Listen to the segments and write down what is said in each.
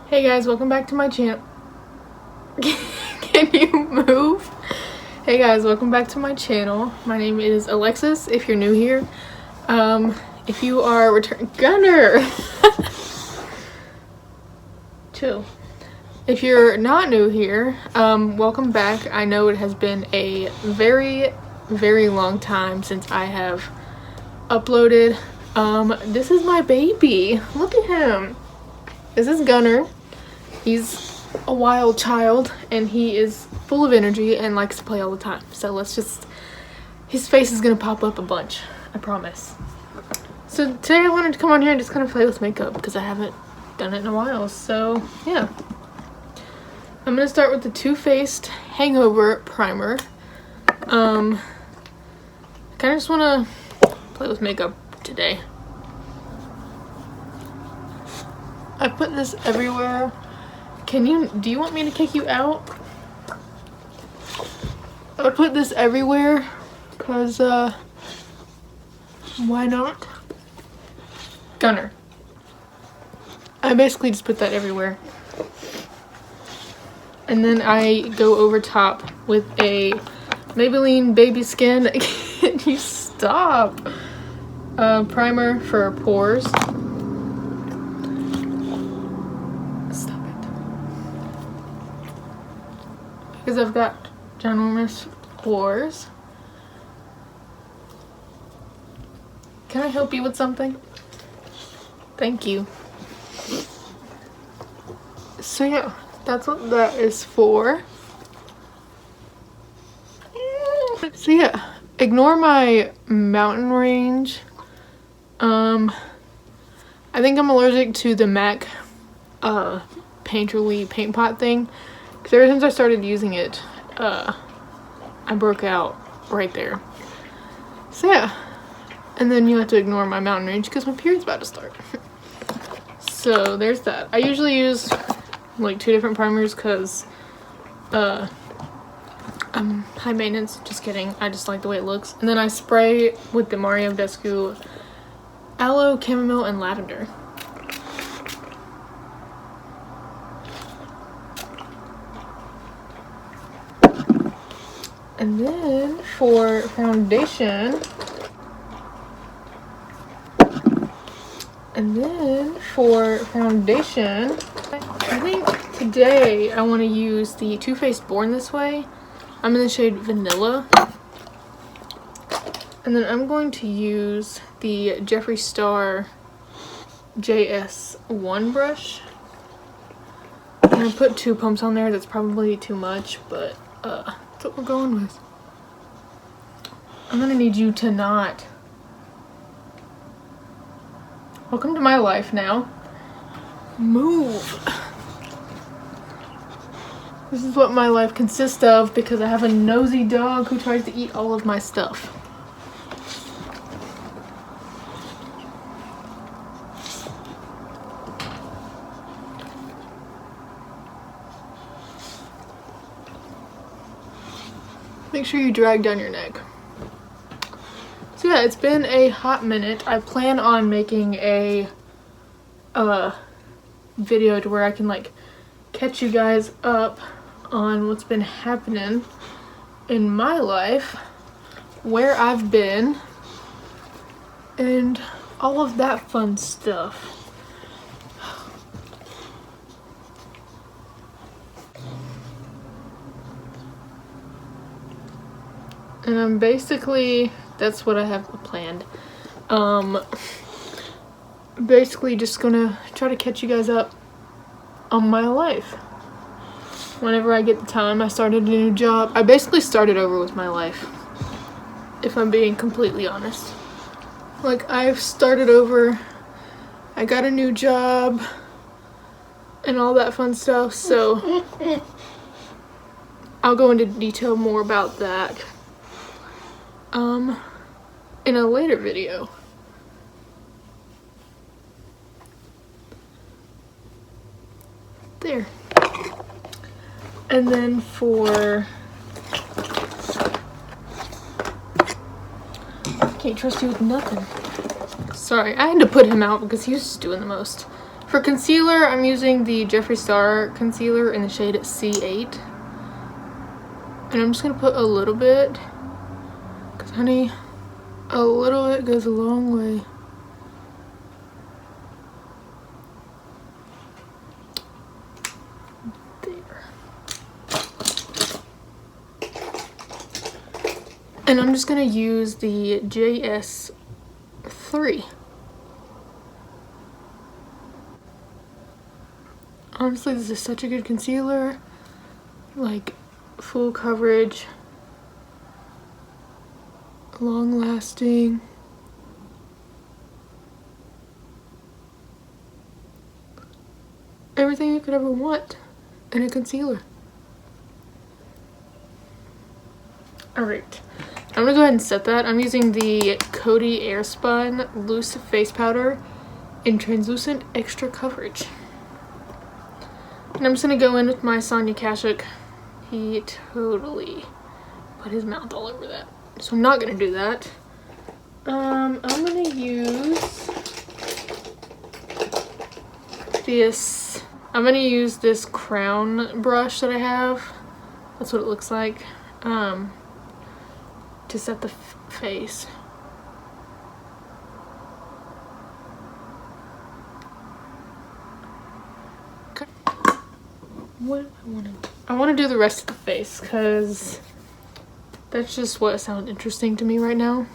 Hey guys, welcome back to my channel. Can you move? Hey guys, welcome back to my channel. My name is Alexis, if you're new here. If you are Gunner! Chill. If you're not new here, welcome back. I know it has been a very, very long time since I have uploaded. This is my baby. Look at him. This is Gunner. He's a wild child and he is full of energy and likes to play all the time. So his face is gonna pop up a bunch, I promise. So today I wanted to come on here and just kind of play with makeup because I haven't done it in a while. So yeah. I'm gonna start with the Too Faced Hangover Primer. I kinda just wanna play with makeup today. I put this everywhere. Do you want me to kick you out? I put this everywhere because why not? Gunner. I basically just put that everywhere. And then I go over top with a Maybelline Baby Skin. Can you stop? Primer for pores. Because I've got ginormous pores. Can I help you with something? Thank you. So yeah, that's what that is for. So yeah, ignore my mountain range. I think I'm allergic to the MAC Painterly paint pot thing. Because ever since I started using it, I broke out right there. So yeah. And then you have to ignore my mountain range because my period's about to start. So there's that. I usually use like 2 different primers because I'm high maintenance. Just kidding. I just like the way it looks. And then I spray with the Mario Descu Aloe, Chamomile, and Lavender. And then for foundation, I think today I want to use the Too Faced Born This Way. I'm in the shade Vanilla. And then I'm going to use the Jeffree Star JS1 brush. I'm going to put 2 pumps on there. That's probably too much, but that's what we're going with. I'm gonna need you to not. Welcome to my life now. Move. This is what my life consists of because I have a nosy dog who tries to eat all of my stuff. Make sure you drag down your neck. So yeah, it's been a hot minute. I plan on making a video to where I can like catch you guys up on what's been happening in my life, where I've been, and all of that fun stuff. And I'm basically, that's what I have planned. Basically just gonna try to catch you guys up on my life. Whenever I get the time. I started a new job. I basically started over with my life, if I'm being completely honest. Like, I've started over. I got a new job and all that fun stuff, so I'll go into detail more about that in a later video. There. And then for, I can't trust you with nothing. Sorry, I had to put him out because he was just doing the most. For concealer, I'm using the Jeffree Star concealer in the shade C8. And I'm just going to put a little bit. Because, honey, a little bit goes a long way. There. And I'm just going to use the JS3. Honestly, this is such a good concealer. Like, full coverage, long lasting. Everything you could ever want in a concealer. Alright, I'm gonna go ahead and set that. I'm using the Coty Airspun Loose Face Powder in Translucent Extra Coverage. And I'm just gonna go in with my Sonia Kashuk. He totally put his mouth all over that. So I'm not gonna do that. I'm gonna use this. I'm gonna use this crown brush that I have. That's what it looks like. To set the face. What do I want to do? I want to do the rest of the face because that's just what sounds interesting to me right now.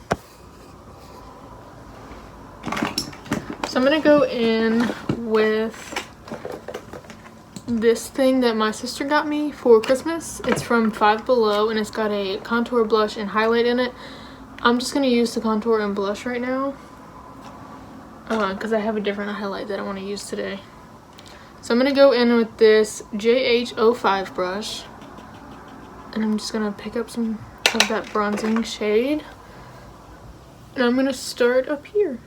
So I'm going to go in with this thing that my sister got me for Christmas. It's from Five Below and it's got a contour, blush, and highlight in it. I'm just going to use the contour and blush right now because I have a different highlight that I want to use today. So I'm going to go in with this JH05 brush, and I'm just going to pick up some of that bronzing shade, and I'm going to start up here.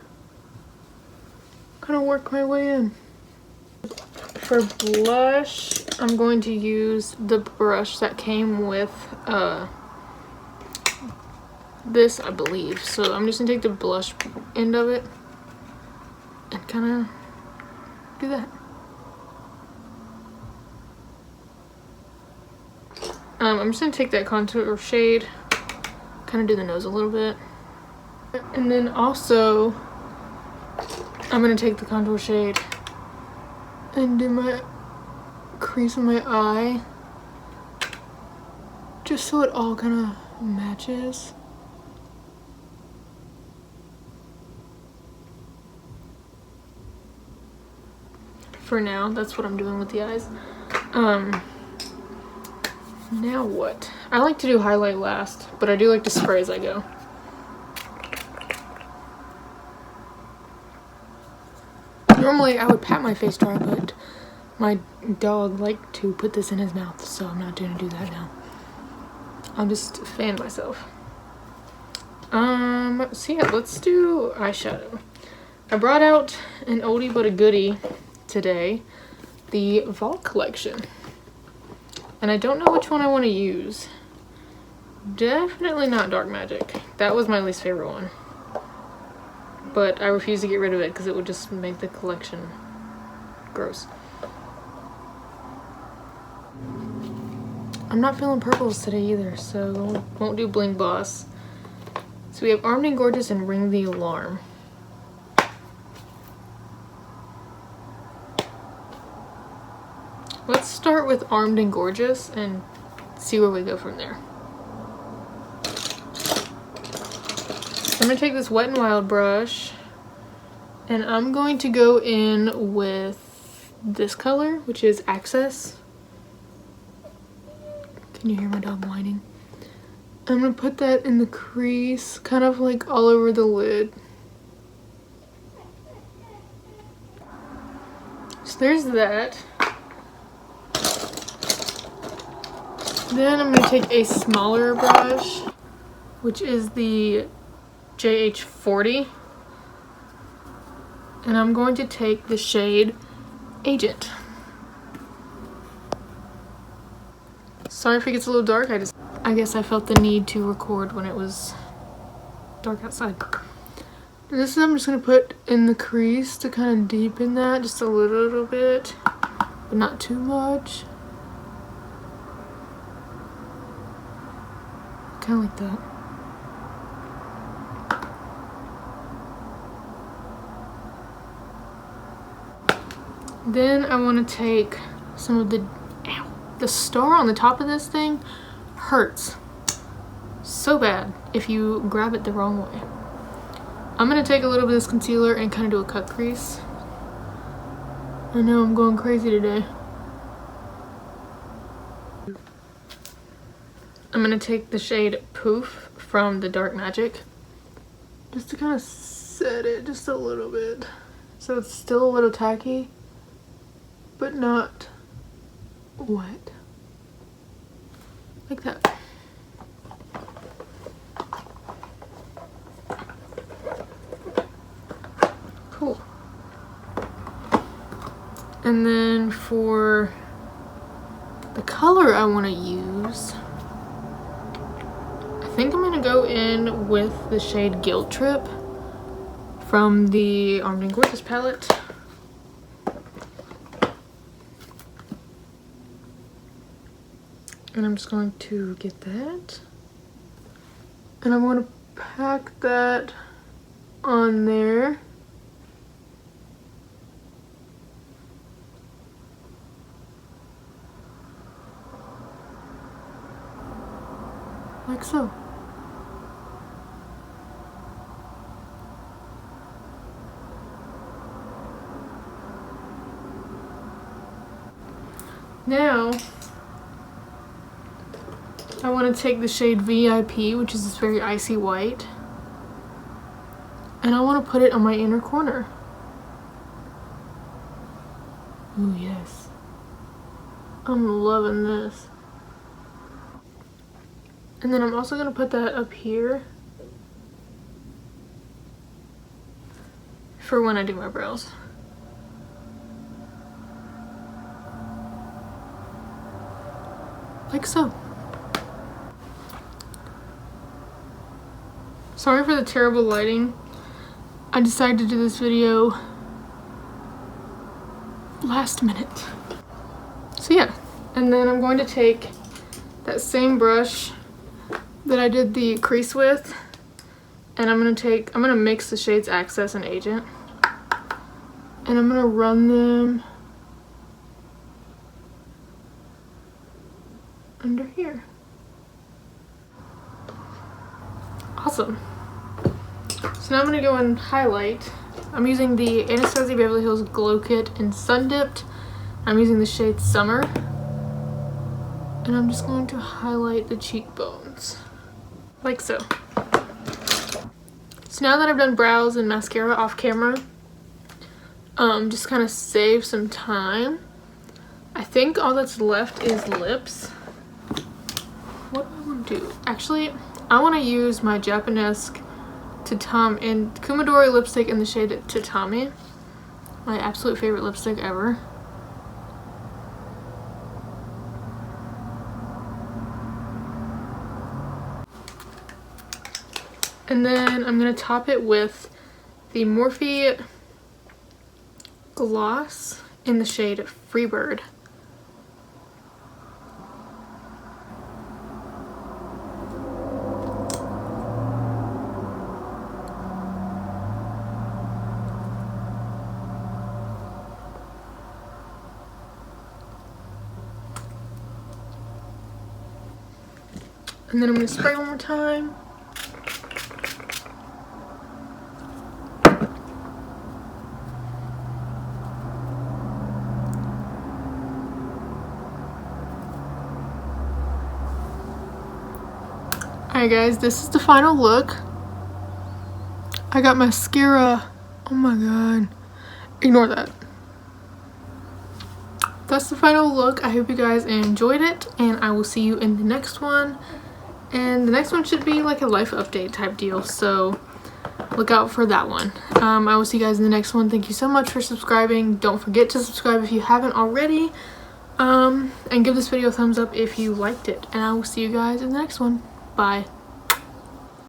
Kind of work my way in. For blush, I'm going to use the brush that came with this, I believe. So I'm just going to take the blush end of it and kind of do that. I'm just going to take that contour shade, kind of do the nose a little bit. And then also, I'm going to take the contour shade and do my crease in my eye. Just so it all kind of matches. For now, that's what I'm doing with the eyes. Now what? I like to do highlight last, but I do like to spray as I go. Normally I would pat my face dry, but my dog liked to put this in his mouth, so I'm not going to do that now. I'll just fan myself. So yeah, let's do eyeshadow. I brought out an oldie but a goodie today, the Vault collection. And I don't know which one I want to use. Definitely not Dark Magic. That was my least favorite one. But I refuse to get rid of it because it would just make the collection gross. I'm not feeling purples today either, so won't do Bling Boss. So we have Armed and Gorgeous and Ring the Alarm. Let's start with Armed and Gorgeous and see where we go from there. I'm going to take this Wet n Wild brush and I'm going to go in with this color, which is Access. Can you hear my dog whining? I'm going to put that in the crease, kind of like all over the lid. So there's that. Then I'm going to take a smaller brush, which is the JH40, and I'm going to take the shade Agent. Sorry if it gets a little dark, I guess I felt the need to record when it was dark outside. And this is I'm just going to put in the crease to kind of deepen that just a little bit, but not too much. Kind of like that. Then I want to take some of the star on the top of this thing hurts so bad if you grab it the wrong way. I'm going to take a little bit of this concealer and kind of do a cut crease. I know I'm going crazy today. I'm going to take the shade Poof from the Dark Magic just to kind of set it just a little bit so it's still a little tacky but not wet. Like that. Cool. And then for the color I want to use, I think I'm going to go in with the shade Guilt Trip from the Armed & Gorgeous palette. And I'm just going to get that. And I'm going to pack that on there. Like so. Now, I want to take the shade VIP, which is this very icy white, and I want to put it on my inner corner. Ooh, yes. I'm loving this. And then I'm also going to put that up here for when I do my brows. Like so. Sorry for the terrible lighting. I decided to do this video last minute. So yeah, and then I'm going to take that same brush that I did the crease with, and I'm gonna mix the shades Access and Agent, and I'm gonna run them under here. Awesome. So now I'm gonna go and highlight. I'm using the Anastasia Beverly Hills Glow Kit in Sun Dipped. I'm using the shade Summer, and I'm just going to highlight the cheekbones. Like so. So now that I've done brows and mascara off camera, just kind of save some time. I think all that's left is lips. What do I want to do? Actually, I want to use my Japanesque Tatami and Kumadori lipstick in the shade Tatami. My absolute favorite lipstick ever. And then I'm going to top it with the Morphe gloss in the shade Freebird. And then I'm going to spray one more time. Alright guys, this is the final look. I got mascara. Oh my god. Ignore that. That's the final look. I hope you guys enjoyed it, and I will see you in the next one. And the next one should be like a life update type deal, so look out for that one. I will see you guys in the next one. Thank you so much for subscribing. Don't forget to subscribe if you haven't already. And give this video a thumbs up if you liked it. And I will see you guys in the next one. Bye.